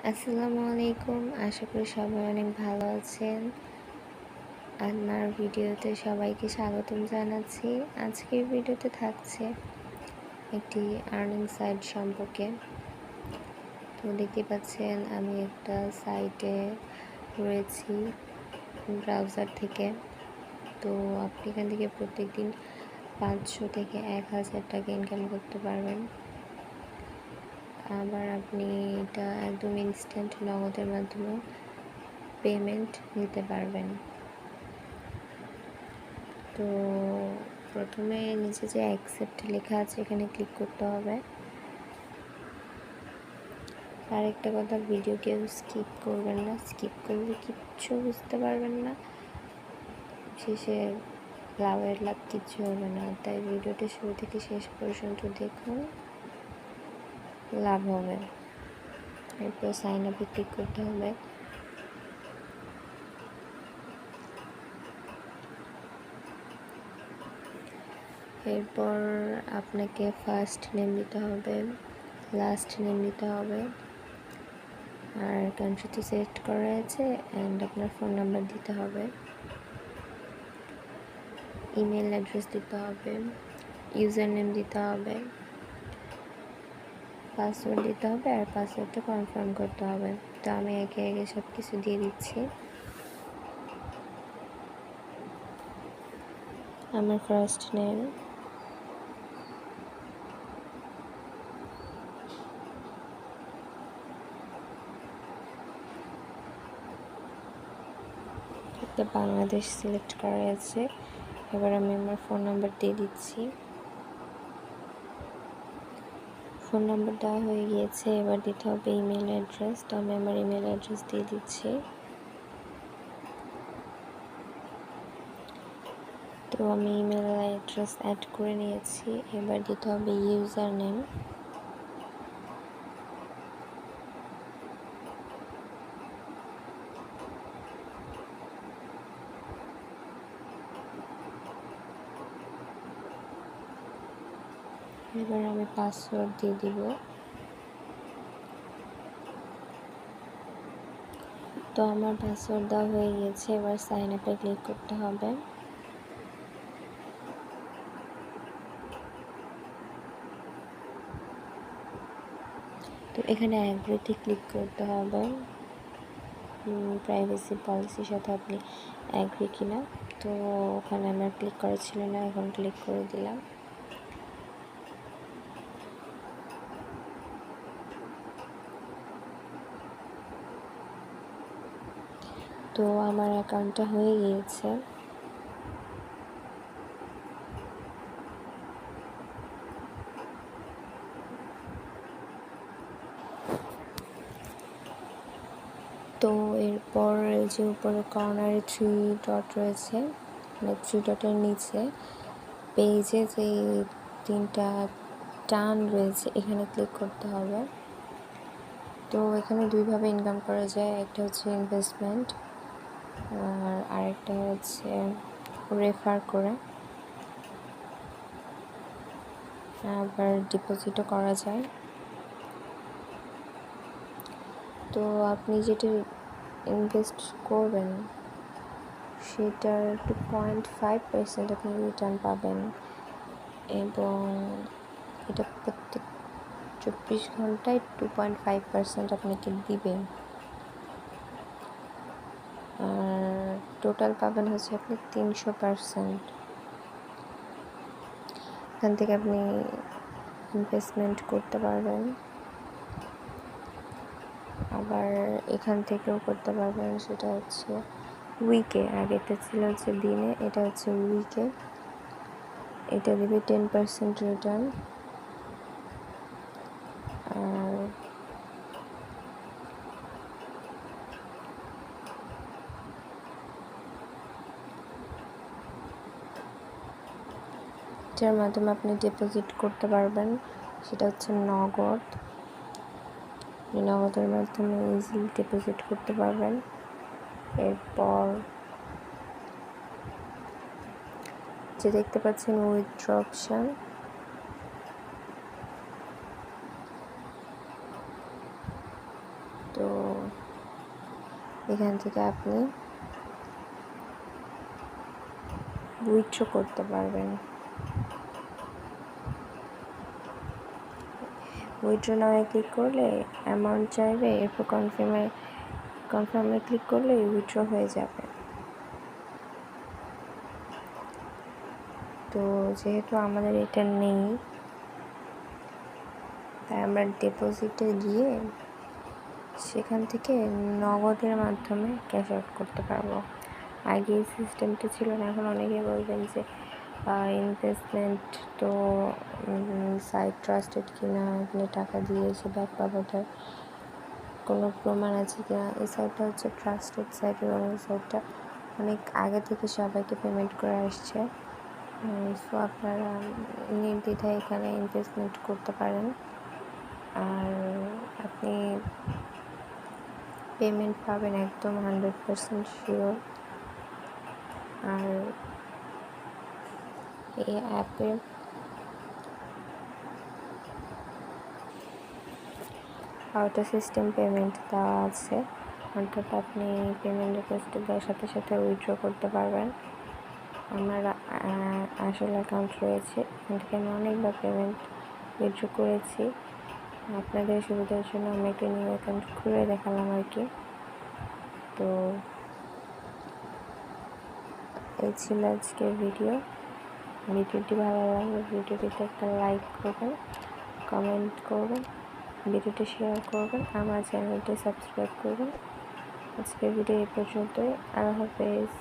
আসসালামু আলাইকুম। আশা করি সবাই অনেক ভালো আছেন। আমার ভিডিওতে সবাইকে স্বাগতম জানাচ্ছি। আজকের ভিডিওতে থাকছে একটি আর্নিং সাইট সম্পর্কে। তো দেখতে পাচ্ছেন আমি একটা সাইটে রয়েছি ব্রাউজার থেকে। তো আপনি এখান থেকে প্রত্যেকদিন 500 থেকে 1000 টাকা ইনকাম করতে পারবেন। আবার আপনি এটা একদম ইনস্ট্যান্ট নগদের মাধ্যমে পেমেন্ট নিতে পারবেন। তো প্রথমে নিচে যে অ্যাকসেপ্ট লেখা আছে এখানে ক্লিক করতে হবে। আর একটা কথা, ভিডিও কেউ স্কিপ করবেন না। স্কিপ করলে কিচ্ছু বুঝতে পারবেন না, শেষে লাভের লাভ কিচ্ছু হবে না। তাই ভিডিওটি শুরু থেকে শেষ পর্যন্ত দেখুন, লাভ হবে। এরপর সাইন আপে ক্লিক করতে হবে। এরপর আপনাকে ফার্স্ট নেম দিতে হবে, লাস্ট নেম দিতে হবে, আর কান্ট্রি তো সিলেক্ট করা আছে, অ্যান্ড আপনার ফোন নাম্বার দিতে হবে, ইমেল অ্যাড্রেস দিতে হবে, ইউজার নেম দিতে হবে, পাসওয়ার্ড দিতে হবে, আর পাসওয়ার্ডটা কনফার্ম করতে হবে। তো আমি একে একে সব কিছু দিয়ে দিচ্ছি। আমার ফার্স্ট নেম, বাংলাদেশ সিলেক্ট করা আছে। এবার আমি আমার ফোন নাম্বার দিয়ে দিচ্ছি। ফোন নাম্বার দেওয়া হয়ে গিয়েছে। এবার দিতে হবে ইমেল অ্যাড্রেস। তো আমি আমার ইমেল অ্যাড্রেস দিয়ে দিচ্ছি। তো আমি ইমেল অ্যাড্রেস অ্যাড করে নিয়েছি। এবার দিতে হবে ইউজার নেম। এবার আমি পাসওয়ার্ড দিয়ে দিব। তো আমার পাসওয়ার্ড দেওয়া হয়ে গেছে। এবার সাইন আপে ক্লিক করতে হবে। তো এখানে অ্যাগ্রিতে ক্লিক করতে হবে। প্রাইভেসি পলিসির সাথে আপনি অ্যাগ্রি কিনা। তো ওখানে আমার ক্লিক করা ছিল না, এখন ক্লিক করে দিলাম। তো আমার অ্যাকাউন্টটা হয়ে গিয়েছে। তো এরপর যে উপরে কর্নারে 3 ডট রয়েছে, মানে 3 ডটের নিচে পেজে যে 3টা টান রয়েছে এখানে ক্লিক করতে হবে। তো এখানে দুইভাবে ইনকাম করা যায়, একটা হচ্ছে ইনভেস্টমেন্ট আর আরেকটা হচ্ছে রেফার করে, আবার ডিপোজিটও করা যায়। তো আপনি যেটা ইনভেস্ট করবেন সেটার 2.5% আপনি রিটার্ন পাবেন, এবং এটা প্রত্যেক 24 ঘন্টায় 2.5% আপনাকে দিবে। আর টোটাল পাবেন হচ্ছে আপনি 300%। এখান থেকে আপনি ইনভেস্টমেন্ট করতে পারবেন, আবার এখান থেকেও করতে পারবেন। সেটা হচ্ছে উইকে, আগেটা ছিল হচ্ছে দিনে, এটা হচ্ছে উইকে। এটা দেবে 10% রিটার্ন। আর যার মাধ্যমে আপনি ডিপোজিট করতে পারবেন, সেটা হচ্ছে নগদ। নগদের মাধ্যমে ইজিলি ডিপোজিট করতে পারবেন। এরপর যে দেখতে পাচ্ছেন উইথড্র অপশান, তো তো এখান থেকে আপনি উইথড্র করতে পারবেন। উইথড্র নামে ক্লিক করলে অ্যামাউন্ট চাইবে, এরপর কনফার্মে ক্লিক করলে উইথড্র হয়ে যাবে। তো যেহেতু আমাদের এটা নেই, তাই আমরা ডিপোজিটে গিয়ে সেখান থেকে নগদের মাধ্যমে ক্যাশ আউট করতে পারবো। আগে এই সিস্টেমটা ছিল না। এখন অনেকে বলবেন যে ইনভেস্টমেন্ট তো সাইট ট্রাস্টেড কিনা, এখানে টাকা দিয়েছে ব্যাক পাবো, তার কোনো প্রমাণ আছে কিনা। এই সাইটটা হচ্ছে ট্রাস্টেড সাইট এবং এই সাইটটা অনেক আগে থেকে সবাইকে পেমেন্ট করে আসছে। সো আপনারা নির্দ্বিধায় এখানে ইনভেস্টমেন্ট করতে পারেন। আর আপনি পেমেন্ট পাবেন একদম 100% শিওর। আর এই অ্যাপে আউটো সিস্টেম পেমেন্ট দেওয়া আছে, অর্থাৎ আপনি পেমেন্ট রিকোয়েস্ট দেওয়ার সাথে সাথে উইথড্র করতে পারবেন। আমার আসল অ্যাকাউন্ট রয়েছে, এখান থেকে আমি অনেকবার পেমেন্ট উইথড্র করেছি। আপনাদের সুবিধার জন্য আমি একটা নিউ অ্যাকাউন্ট খুলে দেখালাম আর কি। তো এই ছিল আজকের ভিডিওটি ভালো লাগলে ভিডিওটিতে একটা লাইক করবেন, কমেন্ট করবেন, ভিডিওটি শেয়ার করবেন, আমার চ্যানেলটি সাবস্ক্রাইব করবেন। আজকের ভিডিও এই পর্যন্তই। আল্লাহ হাফেজ।